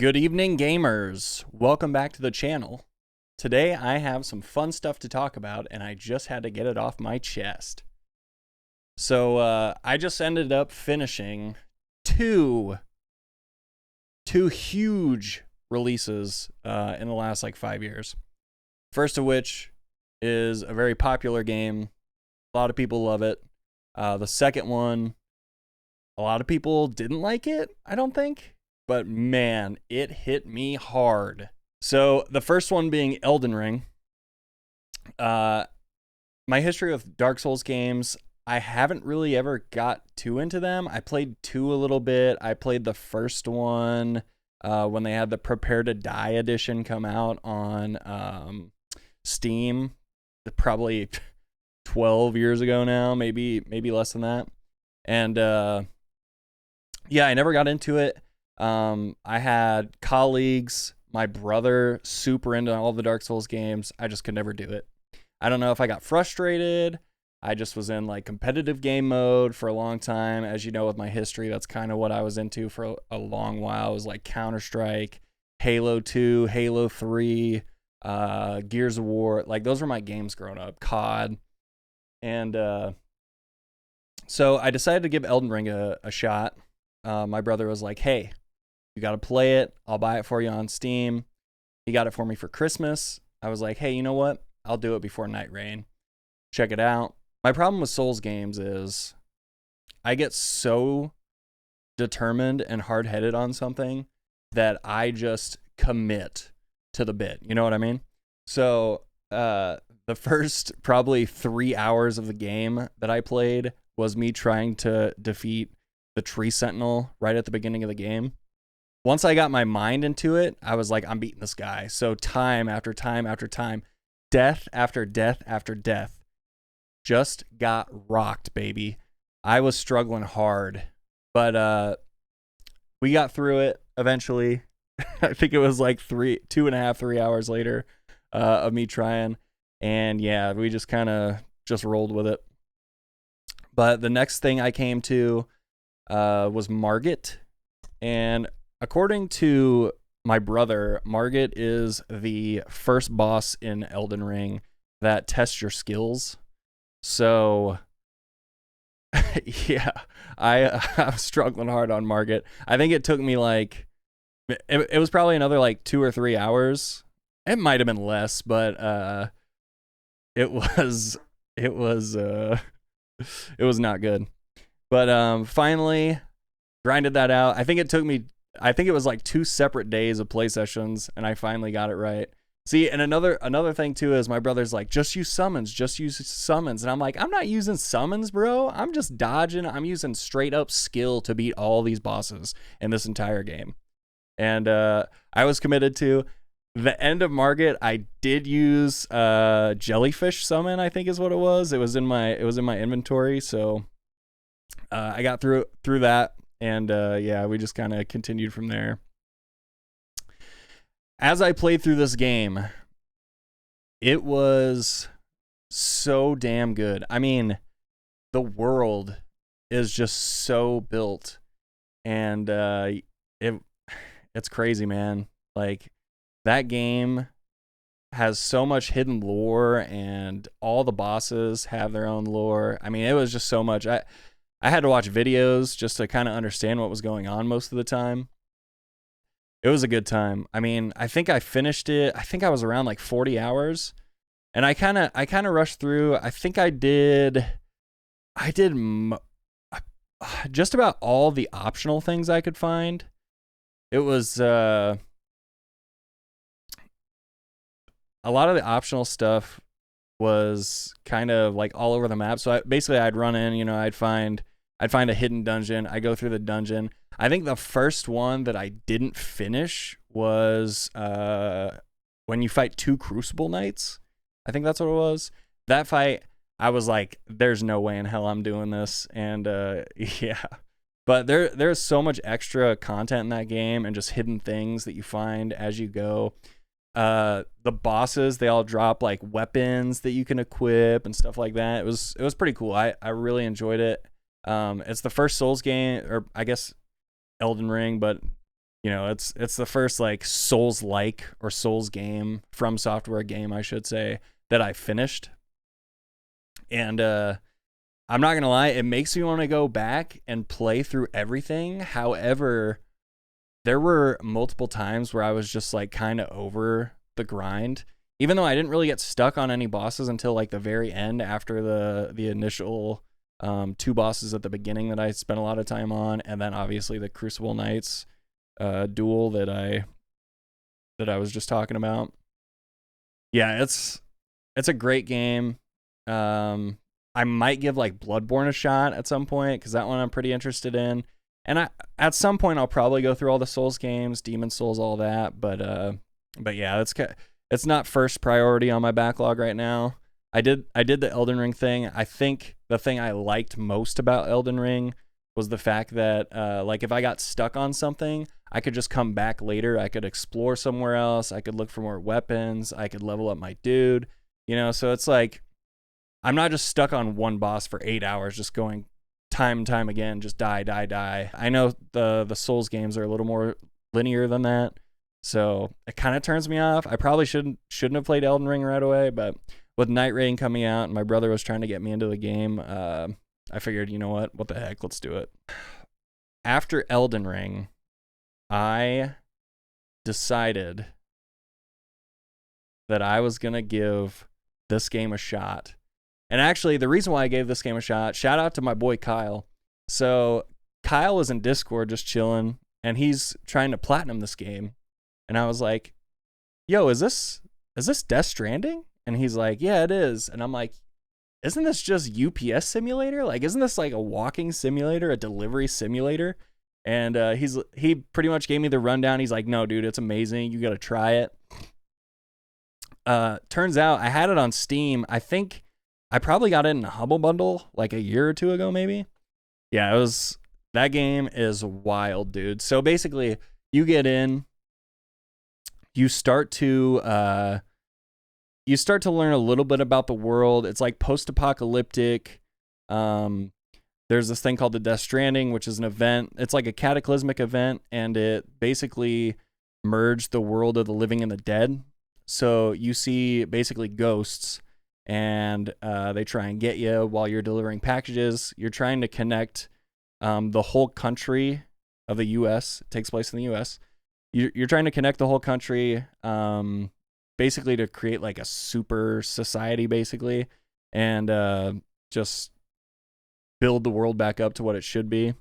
Good evening, gamers. Welcome back to the channel. Today I have some fun stuff to talk about, and I just had to get it off my chest. So I just ended up finishing two huge releases in the last 5 years. First of which is a very popular game. A lot of people love it. The second one, a lot of people didn't like it, I don't think. But man, it hit me hard. So the first one being Elden Ring. My history with Dark Souls games, I haven't really ever got too into them. I played 2 a little bit. I played the first one when they had the Prepare to Die edition come out on Steam, probably 12 years ago now, maybe less than that. And yeah, I never got into it. I had colleagues, my brother, super into all the Dark Souls games. I just could never do it. I don't know if I got frustrated. I just was in competitive game mode for a long time. As you know, with my history, that's kind of what I was into for a long while. It was Counter-Strike, Halo 2, Halo 3, Gears of War. Those were my games growing up, COD. And so I decided to give Elden Ring a shot. My brother was like, hey, you got to play it. I'll buy it for you on Steam. He got it for me for Christmas. I was like, hey, you know what? I'll do it before Night Rain. Check it out. My problem with Souls games is I get so determined and hard-headed on something that I just commit to the bit. You know what I mean? So the first probably 3 hours of the game that I played was me trying to defeat the tree sentinel right at the beginning of the game. Once I got my mind into it, I was like, I'm beating this guy. So time after time after time, death after death after death, just got rocked, baby. I was struggling hard, but we got through it eventually. I think it was 2.5, 3 hours later of me trying. And yeah, we just kind of just rolled with it. But the next thing I came to was Margit. And according to my brother, Margit is the first boss in Elden Ring that tests your skills. So yeah, I was struggling hard on Margit. I think it took me it was probably another 2 or 3 hours. It might have been less, but it was it was not good. But finally grinded that out. I think it was 2 separate days of play sessions, and I finally got it right. See, and another thing too is my brother's like, just use summons. And I'm like, I'm not using summons, bro. I'm just dodging. I'm using straight up skill to beat all these bosses in this entire game. And I was committed to the end of Margit. I did use jellyfish summon, I think is what it was. It was in my inventory, so I got through that. And yeah, we just kind of continued from there. As I played through this game, it was so damn good. I mean, the world is just so built, and it's crazy, man. That game has so much hidden lore, and all the bosses have their own lore. I mean, it was just so much. I had to watch videos just to kind of understand what was going on most of the time. It was a good time. I mean, I think I finished it. I think I was around 40 hours, and I kind of rushed through. I think I did just about all the optional things I could find. It was a lot of the optional stuff was kind of all over the map. So basically I'd run in, I'd find a hidden dungeon. I go through the dungeon. I think the first one that I didn't finish was when you fight 2 Crucible Knights. I think that's what it was. That fight, I was like, there's no way in hell I'm doing this. And yeah. But there's so much extra content in that game and just hidden things that you find as you go. The bosses, they all drop weapons that you can equip and stuff like that. It was pretty cool. I really enjoyed it. It's the first Souls game, or I guess Elden Ring, but you know, it's the first like Souls-like or Souls game, From Software game, I should say, that I finished. And I'm not gonna lie, it makes me want to go back and play through everything. However, there were multiple times where I was just like kind of over the grind, even though I didn't really get stuck on any bosses until like the very end, after the initial 2 bosses at the beginning that I spent a lot of time on, and then obviously the Crucible Knights duel that I was just talking about. Yeah, it's a great game. I might give like Bloodborne a shot at some point, because that one I'm pretty interested in. And at some point I'll probably go through all the Souls games, Demon Souls, all that. But yeah, it's not first priority on my backlog right now. I did the Elden Ring thing. I think the thing I liked most about Elden Ring was the fact that like if I got stuck on something, I could just come back later. I could explore somewhere else. I could look for more weapons. I could level up my dude. You know, so it's like I'm not just stuck on one boss for 8 hours, just going time and time again, just die. I know the Souls games are a little more linear than that, so it kind of turns me off. I probably shouldn't have played Elden Ring right away, but with Night Rain coming out and my brother was trying to get me into the game, I figured, you know what the heck, let's do it. After Elden Ring, I decided that I was gonna give this game a shot. And actually, the reason why I gave this game a shot, shout out to my boy Kyle. So Kyle is in Discord just chilling, and he's trying to platinum this game. And I was like, yo, is this Death Stranding? And he's like, yeah, it is. And I'm like, isn't this just UPS simulator? Like, isn't this like a walking simulator, a delivery simulator? And he pretty much gave me the rundown. He's like, no, dude, it's amazing. You got to try it. Turns out I had it on Steam. I think I probably got it in a Humble Bundle like a year or two ago, maybe. Yeah, that game is wild, dude. So basically, you get in, you start to learn a little bit about the world. It's like post-apocalyptic. There's this thing called the Death Stranding, which is an event. It's like a cataclysmic event, and it basically merged the world of the living and the dead. So you see basically ghosts, and they try and get you while you're delivering packages. You're trying to connect the whole country of the U.S. It takes place in the U.S. You're trying to connect the whole country, basically to create like a super society, basically, and just build the world back up to what it should be.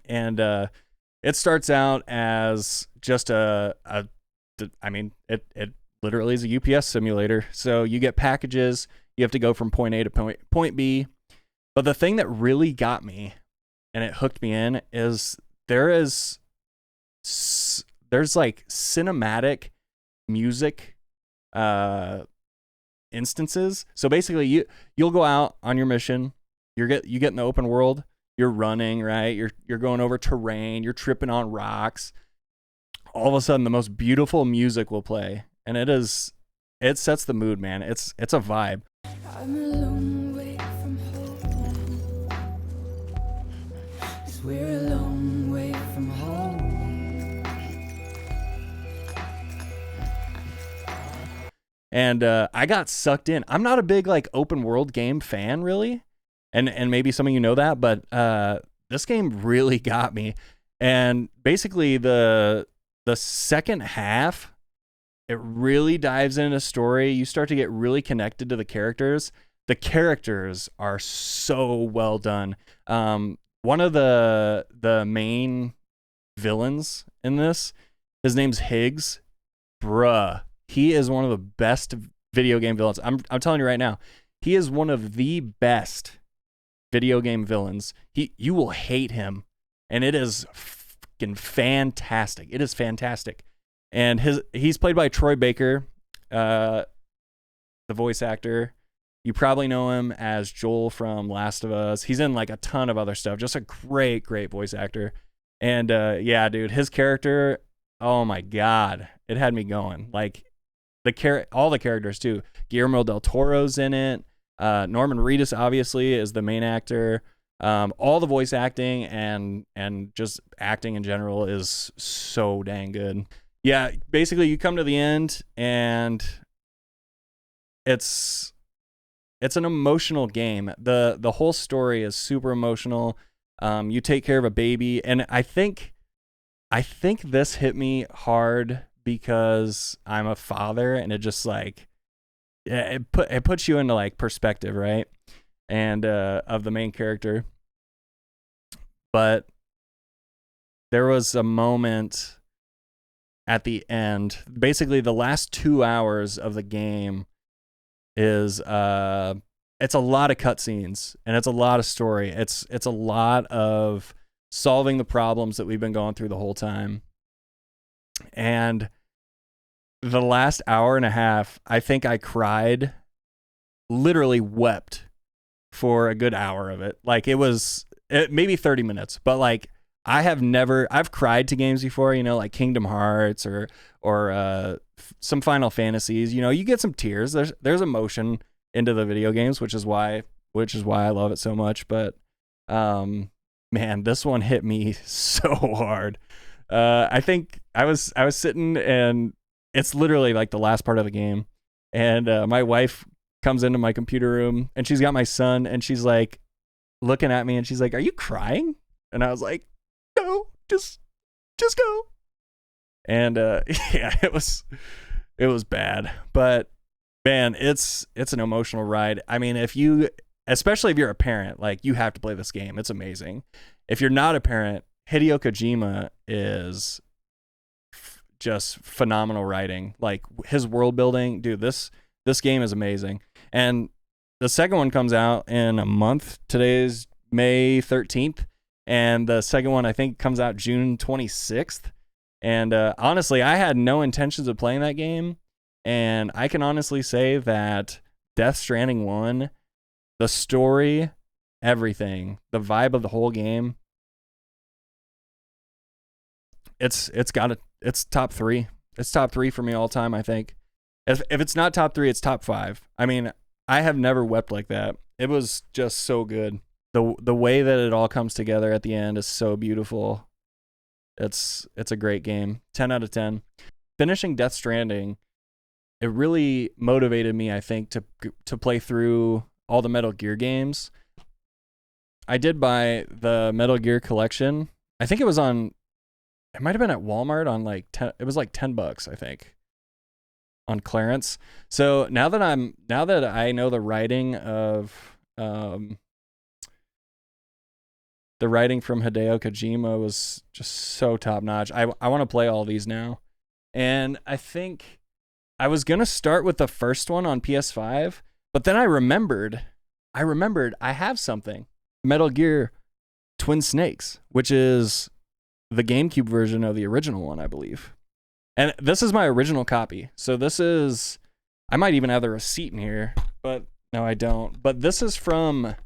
And it starts out as just it literally is a UPS simulator. So you get packages, you have to go from point A to point B. But the thing that really got me and it hooked me in is there's like cinematic music instances. So basically you'll go out on your mission, you get in the open world, you're running, right? You're going over terrain, you're tripping on rocks. All of a sudden the most beautiful music will play. And it sets the mood, man. It's a vibe. I'm a long way from home. 'Cause we're a long way from home. And I got sucked in. I'm not a big like open world game fan, really. And maybe some of you know that, but this game really got me. And basically the second half, it really dives into story. You start to get really connected to the characters. The characters are so well done. One of the main villains in this, his name's Higgs. Bruh, he is one of the best video game villains. I'm telling you right now, he is one of the best video game villains. You will hate him, and it is fucking fantastic. It is fantastic. And he's played by Troy Baker, the voice actor. You probably know him as Joel from Last of Us. He's in like a ton of other stuff. Just a great voice actor. And yeah, dude, his character, oh my God, it had me going. Like all the characters too. Guillermo del Toro's in it. Norman Reedus obviously is the main actor. All the voice acting and just acting in general is so dang good. Yeah, basically you come to the end and it's an emotional game. The whole story is super emotional. You take care of a baby, and I think this hit me hard because I'm a father, and it just like it puts you into like perspective, right? And of the main character. But there was a moment at the end, basically the last 2 hours of the game is it's a lot of cutscenes and it's a lot of story. It's a lot of solving the problems that we've been going through the whole time. And the last hour and a half, I think I cried, literally wept for a good hour of it. Like maybe 30 minutes, but like I've cried to games before, you know, like Kingdom Hearts or some Final Fantasies. You know, you get some tears. There's emotion into the video games, which is why I love it so much. But man, this one hit me so hard. I think I was sitting, and it's literally like the last part of the game, and my wife comes into my computer room, and she's got my son, and she's like looking at me, and she's like, "Are you crying?" And I was like, "No, just go." And yeah, it was bad, but man, it's an emotional ride. I mean, especially if you're a parent, like, you have to play this game. It's amazing. If you're not a parent, Hideo Kojima is just phenomenal writing. Like, his world building, dude, this game is amazing. And the second one comes out in a month. Today's May 13th. And the second one, I think, comes out June 26th. And honestly, I had no intentions of playing that game. And I can honestly say that Death Stranding 1, the story, everything, the vibe of the whole game, it's top 3. It's top 3 for me all time, I think. If it's not top 3, it's top 5. I mean, I have never wept like that. It was just so good. The way that it all comes together at the end is so beautiful. It's a great game. 10 out of 10. Finishing Death Stranding, it really motivated me, I think, to play through all the Metal Gear games. I did buy the Metal Gear collection. I think it might have been at Walmart on like it was like $10, I think, on clearance. So now that I know the writing from Hideo Kojima was just so top notch. I want to play all these now. And I think I was going to start with the first one on PS5, but then I remembered I have something. Metal Gear Twin Snakes, which is the GameCube version of the original one, I believe. And this is my original copy. So I might even have the receipt in here, but no, I don't. But this is from,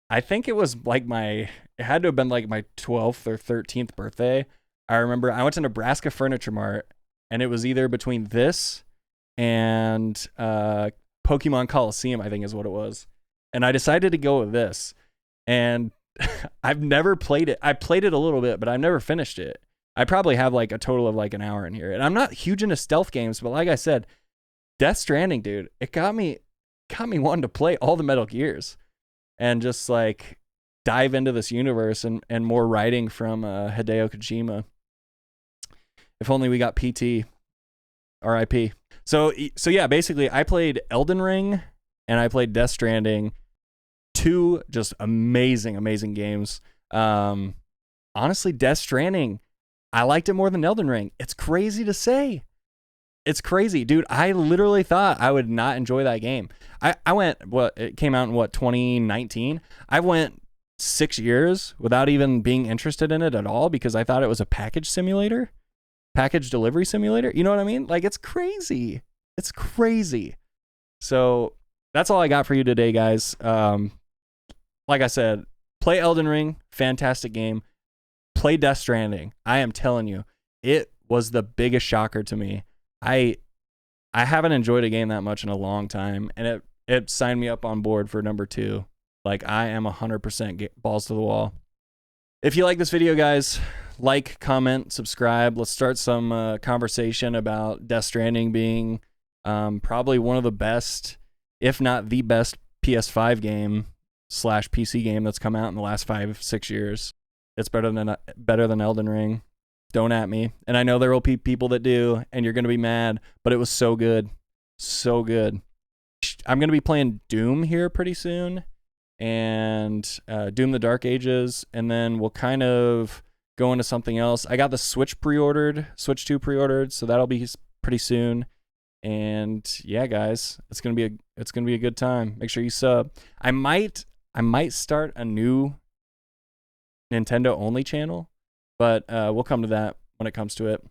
I think it was like it had to have been like my 12th or 13th birthday. I remember I went to Nebraska Furniture Mart, and it was either between this and Pokemon Coliseum, I think is what it was. And I decided to go with this. And I've never played it. I played it a little bit, but I've never finished it. I probably have like a total of like an hour in here. And I'm not huge into stealth games, but like I said, Death Stranding, dude, it got me wanting to play all the Metal Gears and just like dive into this universe and more writing from Hideo Kojima. If only we got PT. RIP. So yeah, basically I played Elden Ring and I played Death Stranding. 2 just amazing games. Honestly, Death Stranding, I liked it more than Elden Ring. It's crazy to say. It's crazy, dude. I literally thought I would not enjoy that game. I went, it came out in 2019? I went 6 years without even being interested in it at all because I thought it was a package delivery simulator. You know what I mean? Like, it's crazy. It's crazy. So that's all I got for you today, guys. Like I said, play Elden Ring, fantastic game. Play Death Stranding. I am telling you, it was the biggest shocker to me. I haven't enjoyed a game that much in a long time, and it signed me up on board for number 2. Like, I am 100% balls to the wall. If you like this video, guys, like, comment, subscribe. Let's start some conversation about Death Stranding being probably one of the best, if not the best, PS5 game / PC game that's come out in the last 5-6 years. It's better than Elden Ring. Don't at me. And I know there will be people that do, and you're going to be mad, but it was so good. So good. I'm going to be playing Doom here pretty soon, and Doom the Dark Ages, and then we'll kind of go into something else. I got the Switch 2 pre-ordered, so that'll be pretty soon. And yeah, guys, it's gonna be a good time. Make sure you sub. I might start a new Nintendo only channel, but we'll come to that when it comes to it.